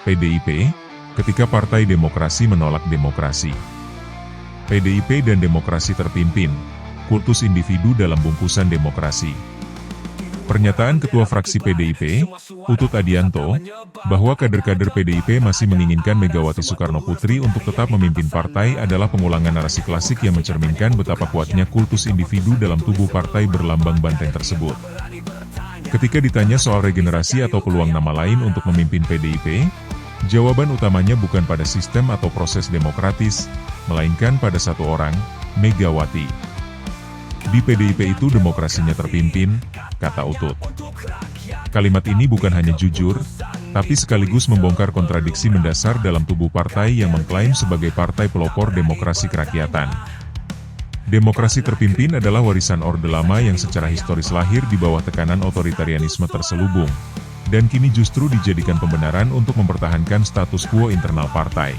PDIP, ketika Partai Demokrasi menolak demokrasi. PDIP dan demokrasi terpimpin, kultus individu dalam bungkusan demokrasi. Pernyataan Ketua Fraksi PDIP, Utut Adianto, bahwa kader-kader PDIP masih menginginkan Megawati Soekarnoputri untuk tetap memimpin partai adalah pengulangan narasi klasik yang mencerminkan betapa kuatnya kultus individu dalam tubuh partai berlambang banteng tersebut. Ketika ditanya soal regenerasi atau peluang nama lain untuk memimpin PDIP, jawaban utamanya bukan pada sistem atau proses demokratis, melainkan pada satu orang, Megawati. Di PDIP itu demokrasinya terpimpin, kata Utut. Kalimat ini bukan hanya jujur, tapi sekaligus membongkar kontradiksi mendasar dalam tubuh partai yang mengklaim sebagai partai pelopor demokrasi kerakyatan. Demokrasi terpimpin adalah warisan Orde Lama yang secara historis lahir di bawah tekanan otoritarianisme terselubung, dan kini justru dijadikan pembenaran untuk mempertahankan status quo internal partai.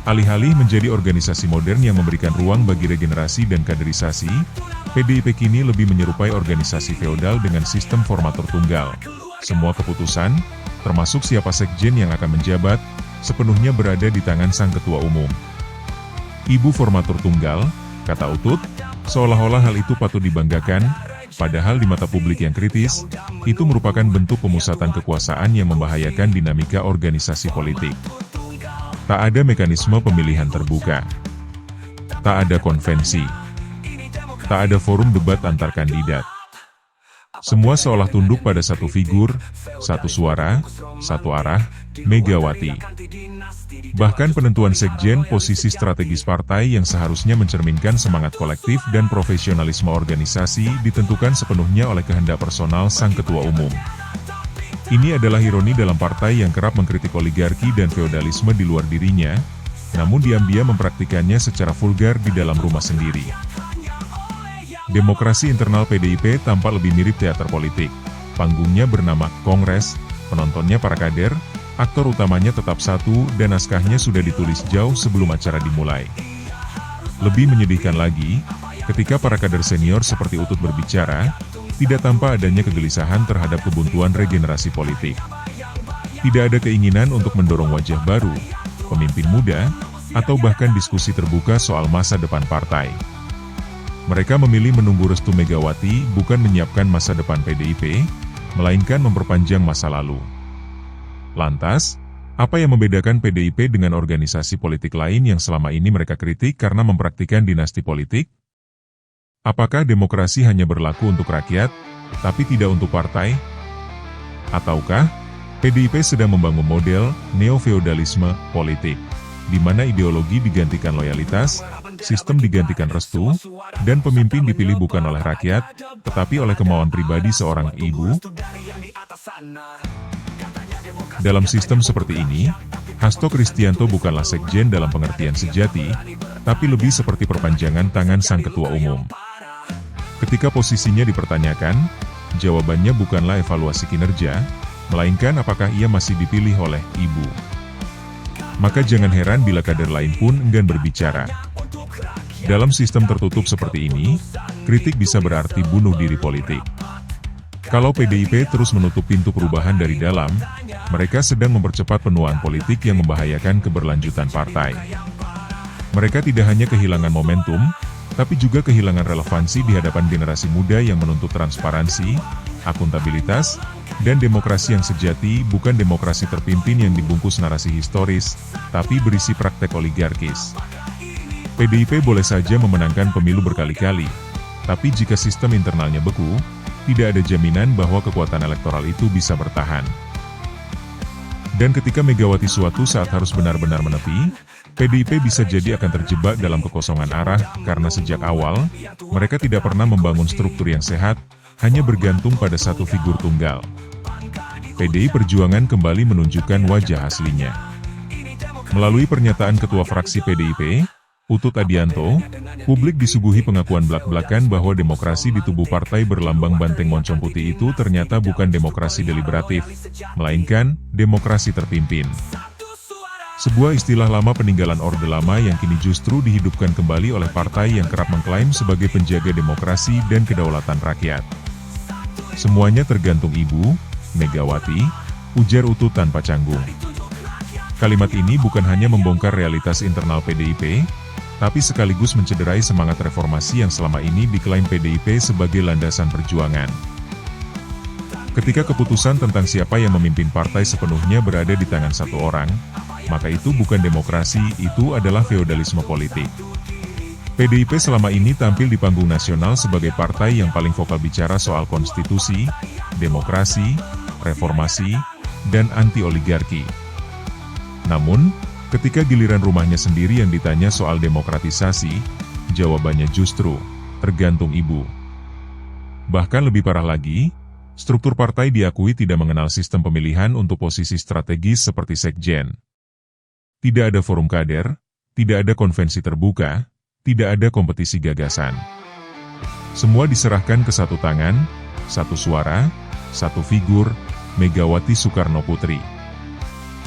Alih-alih menjadi organisasi modern yang memberikan ruang bagi regenerasi dan kaderisasi, PDIP kini lebih menyerupai organisasi feodal dengan sistem formatur tunggal. Semua keputusan, termasuk siapa sekjen yang akan menjabat, sepenuhnya berada di tangan sang ketua umum. Ibu formatur tunggal, kata Utut, seolah-olah hal itu patut dibanggakan, padahal di mata publik yang kritis, itu merupakan bentuk pemusatan kekuasaan yang membahayakan dinamika organisasi politik. Tak ada mekanisme pemilihan terbuka. Tak ada konvensi. Tak ada forum debat antar kandidat. Semua seolah tunduk pada satu figur, satu suara, satu arah, Megawati. Bahkan penentuan sekjen posisi strategis partai yang seharusnya mencerminkan semangat kolektif dan profesionalisme organisasi ditentukan sepenuhnya oleh kehendak personal sang ketua umum. Ini adalah ironi dalam partai yang kerap mengkritik oligarki dan feodalisme di luar dirinya, namun diam-diam mempraktikannya secara vulgar di dalam rumah sendiri. Demokrasi internal PDIP tampak lebih mirip teater politik. Panggungnya bernama Kongres, penontonnya para kader, aktor utamanya tetap satu dan naskahnya sudah ditulis jauh sebelum acara dimulai. Lebih menyedihkan lagi, ketika para kader senior seperti Utut berbicara, tidak tampak adanya kegelisahan terhadap kebuntuan regenerasi politik. Tidak ada keinginan untuk mendorong wajah baru, pemimpin muda, atau bahkan diskusi terbuka soal masa depan partai. Mereka memilih menunggu restu Megawati bukan menyiapkan masa depan PDIP, melainkan memperpanjang masa lalu. Lantas, apa yang membedakan PDIP dengan organisasi politik lain yang selama ini mereka kritik karena mempraktikkan dinasti politik? Apakah demokrasi hanya berlaku untuk rakyat, tapi tidak untuk partai? Ataukah PDIP sedang membangun model neo-feodalisme politik, di mana ideologi digantikan loyalitas, sistem digantikan restu, dan pemimpin dipilih bukan oleh rakyat, tetapi oleh kemauan pribadi seorang ibu? Dalam sistem seperti ini, Hasto Kristianto bukanlah sekjen dalam pengertian sejati, tapi lebih seperti perpanjangan tangan sang ketua umum. Ketika posisinya dipertanyakan, jawabannya bukanlah evaluasi kinerja, melainkan apakah ia masih dipilih oleh ibu. Maka jangan heran bila kader lain pun enggan berbicara. Dalam sistem tertutup seperti ini, kritik bisa berarti bunuh diri politik. Kalau PDIP terus menutup pintu perubahan dari dalam, mereka sedang mempercepat penuaan politik yang membahayakan keberlanjutan partai. Mereka tidak hanya kehilangan momentum, tapi juga kehilangan relevansi di hadapan generasi muda yang menuntut transparansi, akuntabilitas, dan demokrasi yang sejati, bukan demokrasi terpimpin yang dibungkus narasi historis, tapi berisi praktek oligarkis. PDIP boleh saja memenangkan pemilu berkali-kali, tapi jika sistem internalnya beku, tidak ada jaminan bahwa kekuatan elektoral itu bisa bertahan. Dan ketika Megawati suatu saat harus benar-benar menepi, PDIP bisa jadi akan terjebak dalam kekosongan arah, karena sejak awal, mereka tidak pernah membangun struktur yang sehat, hanya bergantung pada satu figur tunggal. PDI Perjuangan kembali menunjukkan wajah aslinya. Melalui pernyataan Ketua Fraksi PDIP, Utut Adianto, publik disuguhi pengakuan belak-belakan bahwa demokrasi di tubuh partai berlambang banteng moncong putih itu ternyata bukan demokrasi deliberatif, melainkan demokrasi terpimpin. Sebuah istilah lama peninggalan Orde Lama yang kini justru dihidupkan kembali oleh partai yang kerap mengklaim sebagai penjaga demokrasi dan kedaulatan rakyat. Semuanya tergantung Ibu Megawati, ujar Utut tanpa canggung. Kalimat ini bukan hanya membongkar realitas internal PDIP, tapi sekaligus mencederai semangat reformasi yang selama ini diklaim PDIP sebagai landasan perjuangan. Ketika keputusan tentang siapa yang memimpin partai sepenuhnya berada di tangan satu orang, maka itu bukan demokrasi, itu adalah feodalisme politik. PDIP selama ini tampil di panggung nasional sebagai partai yang paling vokal bicara soal konstitusi, demokrasi, reformasi, dan anti-oligarki. Namun, ketika giliran rumahnya sendiri yang ditanya soal demokratisasi, jawabannya justru, tergantung ibu. Bahkan lebih parah lagi, struktur partai diakui tidak mengenal sistem pemilihan untuk posisi strategis seperti sekjen. Tidak ada forum kader, tidak ada konvensi terbuka, tidak ada kompetisi gagasan. Semua diserahkan ke satu tangan, satu suara, satu figur, Megawati Soekarno Putri.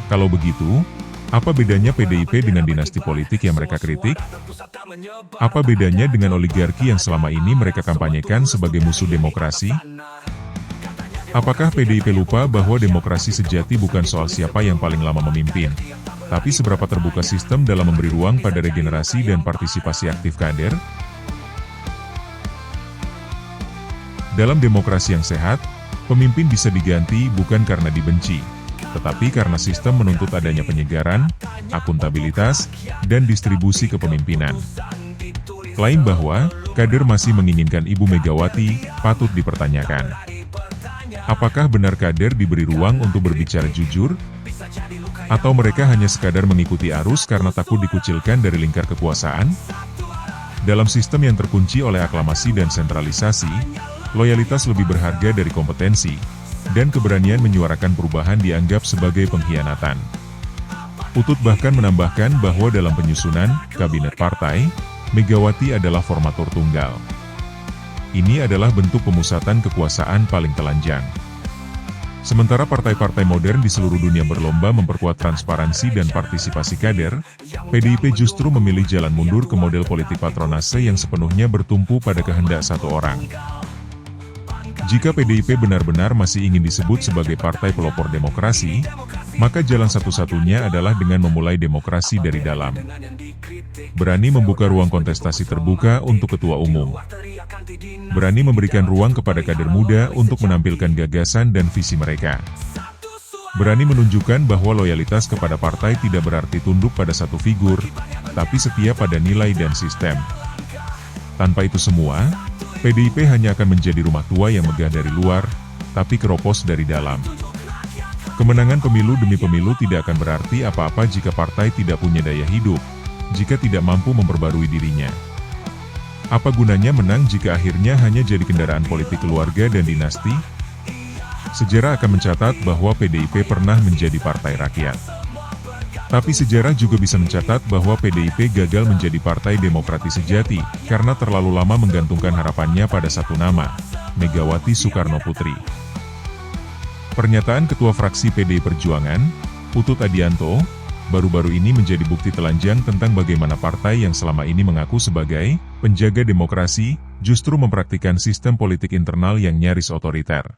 Kalau begitu, apa bedanya PDIP dengan dinasti politik yang mereka kritik? Apa bedanya dengan oligarki yang selama ini mereka kampanyekan sebagai musuh demokrasi? Apakah PDIP lupa bahwa demokrasi sejati bukan soal siapa yang paling lama memimpin, tapi seberapa terbuka sistem dalam memberi ruang pada regenerasi dan partisipasi aktif kader? Dalam demokrasi yang sehat, pemimpin bisa diganti bukan karena dibenci, tetapi karena sistem menuntut adanya penyegaran, akuntabilitas, dan distribusi kepemimpinan. Klaim bahwa kader masih menginginkan Ibu Megawati patut dipertanyakan. Apakah benar kader diberi ruang untuk berbicara jujur? Atau mereka hanya sekadar mengikuti arus karena takut dikucilkan dari lingkar kekuasaan? Dalam sistem yang terkunci oleh aklamasi dan sentralisasi, loyalitas lebih berharga dari kompetensi, dan keberanian menyuarakan perubahan dianggap sebagai pengkhianatan. Utut bahkan menambahkan bahwa dalam penyusunan kabinet partai, Megawati adalah formatur tunggal. Ini adalah bentuk pemusatan kekuasaan paling telanjang. Sementara partai-partai modern di seluruh dunia berlomba memperkuat transparansi dan partisipasi kader, PDIP justru memilih jalan mundur ke model politik patronase yang sepenuhnya bertumpu pada kehendak satu orang. Jika PDIP benar-benar masih ingin disebut sebagai partai pelopor demokrasi, maka jalan satu-satunya adalah dengan memulai demokrasi dari dalam. Berani membuka ruang kontestasi terbuka untuk ketua umum. Berani memberikan ruang kepada kader muda untuk menampilkan gagasan dan visi mereka. Berani menunjukkan bahwa loyalitas kepada partai tidak berarti tunduk pada satu figur, tapi setia pada nilai dan sistem. Tanpa itu semua, PDIP hanya akan menjadi rumah tua yang megah dari luar, tapi keropos dari dalam. Kemenangan pemilu demi pemilu tidak akan berarti apa-apa jika partai tidak punya daya hidup, jika tidak mampu memperbarui dirinya. Apa gunanya menang jika akhirnya hanya jadi kendaraan politik keluarga dan dinasti? Sejarah akan mencatat bahwa PDIP pernah menjadi partai rakyat. Tapi sejarah juga bisa mencatat bahwa PDIP gagal menjadi partai demokratis sejati, karena terlalu lama menggantungkan harapannya pada satu nama, Megawati Soekarno Putri. Pernyataan Ketua Fraksi PDI Perjuangan, Utut Adianto, baru-baru ini menjadi bukti telanjang tentang bagaimana partai yang selama ini mengaku sebagai penjaga demokrasi, justru mempraktikkan sistem politik internal yang nyaris otoriter.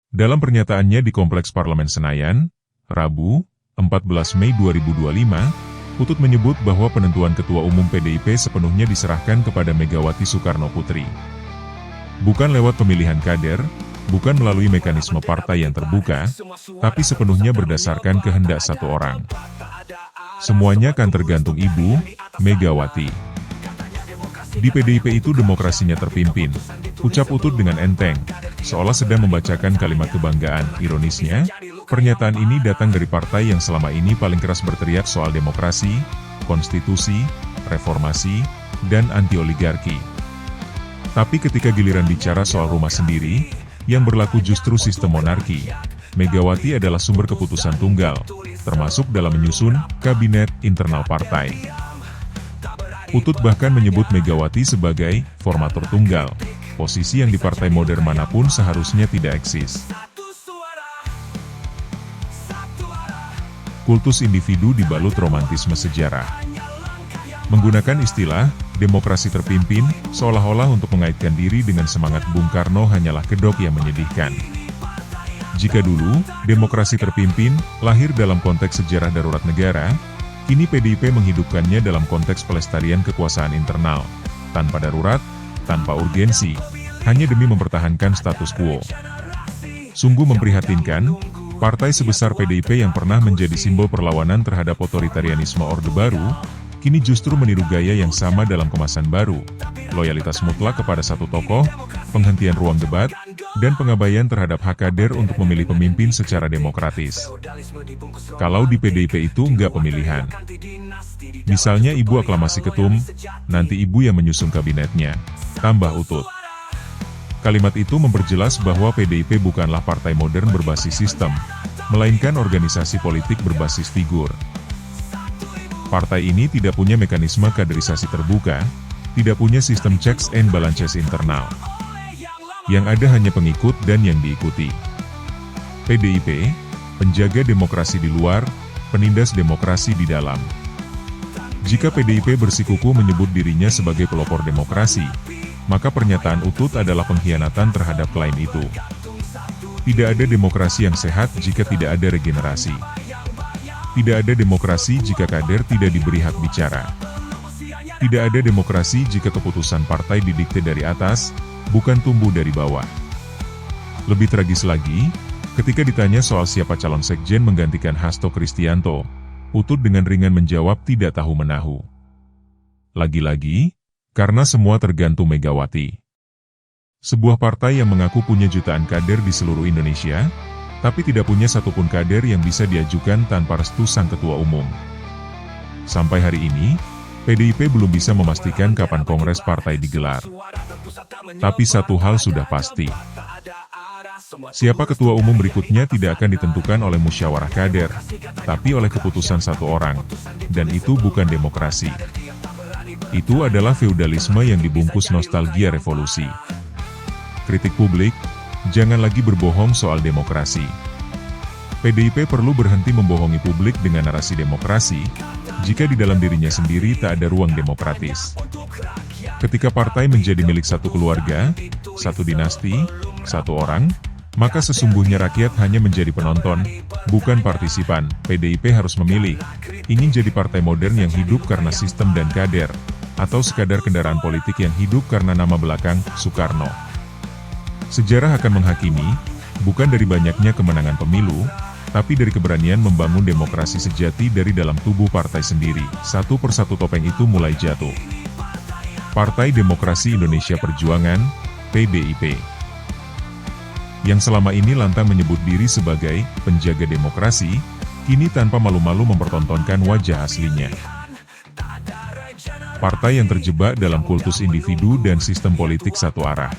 Dalam pernyataannya di Kompleks Parlemen Senayan, Rabu, 14 Mei 2025, Utut menyebut bahwa penentuan Ketua Umum PDIP sepenuhnya diserahkan kepada Megawati Soekarno Putri. Bukan lewat pemilihan kader, bukan melalui mekanisme partai yang terbuka, tapi sepenuhnya berdasarkan kehendak satu orang. Semuanya kan tergantung Ibu Megawati. Di PDIP itu demokrasinya terpimpin, ucap Utut dengan enteng, seolah sedang membacakan kalimat kebanggaan. Ironisnya, pernyataan ini datang dari partai yang selama ini paling keras berteriak soal demokrasi, konstitusi, reformasi, dan anti-oligarki. Tapi ketika giliran bicara soal rumah sendiri, yang berlaku justru sistem monarki, Megawati adalah sumber keputusan tunggal, termasuk dalam menyusun kabinet internal partai. Utut bahkan menyebut Megawati sebagai formatur tunggal, posisi yang di partai modern manapun seharusnya tidak eksis. Kultus individu dibalut romantisme sejarah. Menggunakan istilah demokrasi terpimpin, seolah-olah untuk mengaitkan diri dengan semangat Bung Karno hanyalah kedok yang menyedihkan. Jika dulu, demokrasi terpimpin, lahir dalam konteks sejarah darurat negara, kini PDIP menghidupkannya dalam konteks pelestarian kekuasaan internal, tanpa darurat, tanpa urgensi, hanya demi mempertahankan status quo. Sungguh memprihatinkan, partai sebesar PDIP yang pernah menjadi simbol perlawanan terhadap otoritarianisme Orde Baru, kini justru meniru gaya yang sama dalam kemasan baru, loyalitas mutlak kepada satu tokoh, penghentian ruang debat, dan pengabaian terhadap hak kader untuk memilih pemimpin secara demokratis. Kalau di PDIP itu nggak pemilihan. Misalnya ibu aklamasi ketum, nanti ibu yang menyusun kabinetnya, tambah utut. Kalimat itu memperjelas bahwa PDIP bukanlah partai modern berbasis sistem, melainkan organisasi politik berbasis figur. Partai ini tidak punya mekanisme kaderisasi terbuka, tidak punya sistem checks and balances internal. Yang ada hanya pengikut dan yang diikuti. PDIP, penjaga demokrasi di luar, penindas demokrasi di dalam. Jika PDIP bersikukuh menyebut dirinya sebagai pelopor demokrasi, maka pernyataan Utut adalah pengkhianatan terhadap klaim itu. Tidak ada demokrasi yang sehat jika tidak ada regenerasi. Tidak ada demokrasi jika kader tidak diberi hak bicara. Tidak ada demokrasi jika keputusan partai didikte dari atas, bukan tumbuh dari bawah. Lebih tragis lagi, ketika ditanya soal siapa calon sekjen menggantikan Hasto Kristianto, Utut dengan ringan menjawab tidak tahu menahu. Lagi-lagi, karena semua tergantung Megawati. Sebuah partai yang mengaku punya jutaan kader di seluruh Indonesia, tapi tidak punya satupun kader yang bisa diajukan tanpa restu sang ketua umum. Sampai hari ini, PDIP belum bisa memastikan kapan kongres partai digelar. Tapi satu hal sudah pasti. Siapa ketua umum berikutnya tidak akan ditentukan oleh musyawarah kader, tapi oleh keputusan satu orang. Dan itu bukan demokrasi. Itu adalah feudalisme yang dibungkus nostalgia revolusi. Kritik publik, jangan lagi berbohong soal demokrasi. PDIP perlu berhenti membohongi publik dengan narasi demokrasi, jika di dalam dirinya sendiri tak ada ruang demokratis. Ketika partai menjadi milik satu keluarga, satu dinasti, satu orang, maka sesungguhnya rakyat hanya menjadi penonton, bukan partisipan. PDIP harus memilih, ingin jadi partai modern yang hidup karena sistem dan kader, atau sekadar kendaraan politik yang hidup karena nama belakang, Soekarno. Sejarah akan menghakimi, bukan dari banyaknya kemenangan pemilu, tapi dari keberanian membangun demokrasi sejati dari dalam tubuh partai sendiri. Satu persatu topeng itu mulai jatuh. Partai Demokrasi Indonesia Perjuangan, PDIP. Yang selama ini lantang menyebut diri sebagai penjaga demokrasi, kini tanpa malu-malu mempertontonkan wajah aslinya. Partai yang terjebak dalam kultus individu dan sistem politik satu arah.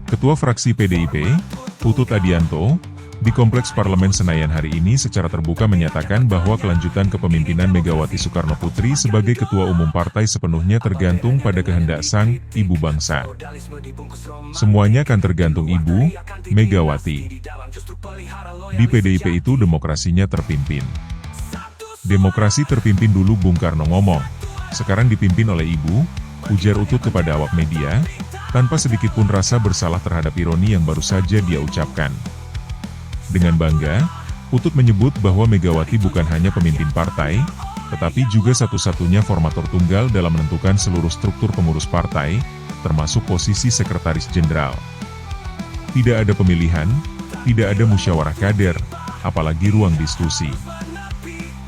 Ketua fraksi PDIP, Utut Adianto, di Kompleks Parlemen Senayan hari ini secara terbuka menyatakan bahwa kelanjutan kepemimpinan Megawati Soekarno Putri sebagai Ketua Umum Partai sepenuhnya tergantung pada kehendak sang Ibu Bangsa. Semuanya akan tergantung Ibu Megawati. Di PDIP itu demokrasinya terpimpin. Demokrasi terpimpin dulu Bung Karno ngomong, sekarang dipimpin oleh Ibu, ujar Utut kepada awak media, tanpa sedikit pun rasa bersalah terhadap ironi yang baru saja dia ucapkan. Dengan bangga, Utut menyebut bahwa Megawati bukan hanya pemimpin partai, tetapi juga satu-satunya formator tunggal dalam menentukan seluruh struktur pengurus partai, termasuk posisi sekretaris jenderal. Tidak ada pemilihan, tidak ada musyawarah kader, apalagi ruang diskusi.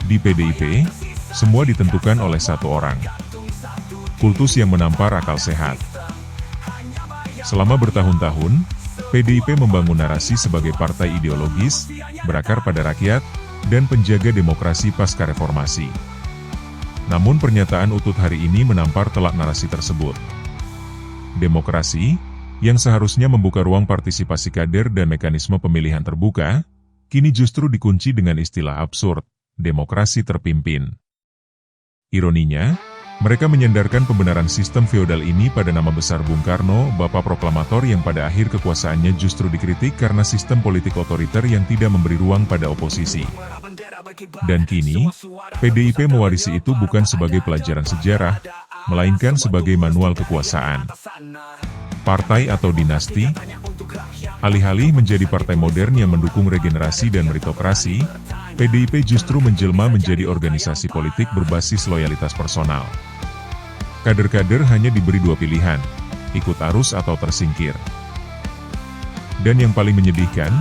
Di PDIP, semua ditentukan oleh satu orang. Kultus yang menampar akal sehat. Selama bertahun-tahun, PDIP membangun narasi sebagai partai ideologis, berakar pada rakyat, dan penjaga demokrasi pasca reformasi. Namun pernyataan Utut hari ini menampar telak narasi tersebut. Demokrasi, yang seharusnya membuka ruang partisipasi kader dan mekanisme pemilihan terbuka, kini justru dikunci dengan istilah absurd, demokrasi terpimpin. Ironinya, mereka menyandarkan pembenaran sistem feodal ini pada nama besar Bung Karno, bapak proklamator yang pada akhir kekuasaannya justru dikritik karena sistem politik otoriter yang tidak memberi ruang pada oposisi. Dan kini, PDIP mewarisi itu bukan sebagai pelajaran sejarah, melainkan sebagai manual kekuasaan. Partai atau dinasti? Alih-alih menjadi partai modern yang mendukung regenerasi dan meritokrasi, PDIP justru menjelma menjadi organisasi politik berbasis loyalitas personal. Kader-kader hanya diberi dua pilihan, ikut arus atau tersingkir. Dan yang paling menyedihkan,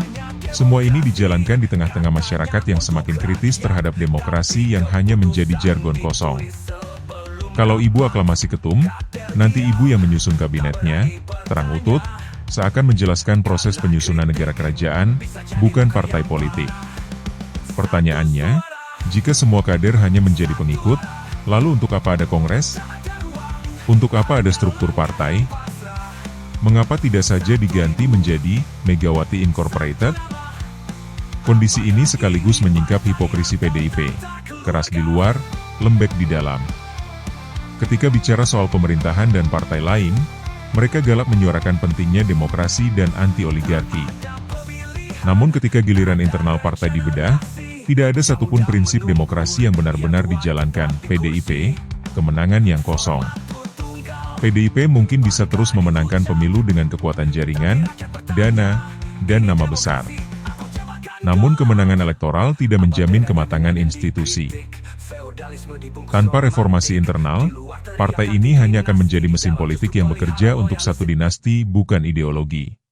semua ini dijalankan di tengah-tengah masyarakat yang semakin kritis terhadap demokrasi yang hanya menjadi jargon kosong. Kalau ibu aklamasi ketum, nanti ibu yang menyusun kabinetnya, terang utut, seakan menjelaskan proses penyusunan negara kerajaan, bukan partai politik. Pertanyaannya, jika semua kader hanya menjadi pengikut, lalu untuk apa ada kongres? Untuk apa ada struktur partai? Mengapa tidak saja diganti menjadi Megawati Incorporated? Kondisi ini sekaligus menyingkap hipokrisi PDIP, keras di luar, lembek di dalam. Ketika bicara soal pemerintahan dan partai lain, mereka galak menyuarakan pentingnya demokrasi dan anti-oligarki. Namun ketika giliran internal partai dibedah, tidak ada satupun prinsip demokrasi yang benar-benar dijalankan. PDIP, kemenangan yang kosong. PDIP mungkin bisa terus memenangkan pemilu dengan kekuatan jaringan, dana, dan nama besar. Namun kemenangan elektoral tidak menjamin kematangan institusi. Tanpa reformasi internal, partai ini hanya akan menjadi mesin politik yang bekerja untuk satu dinasti, bukan ideologi.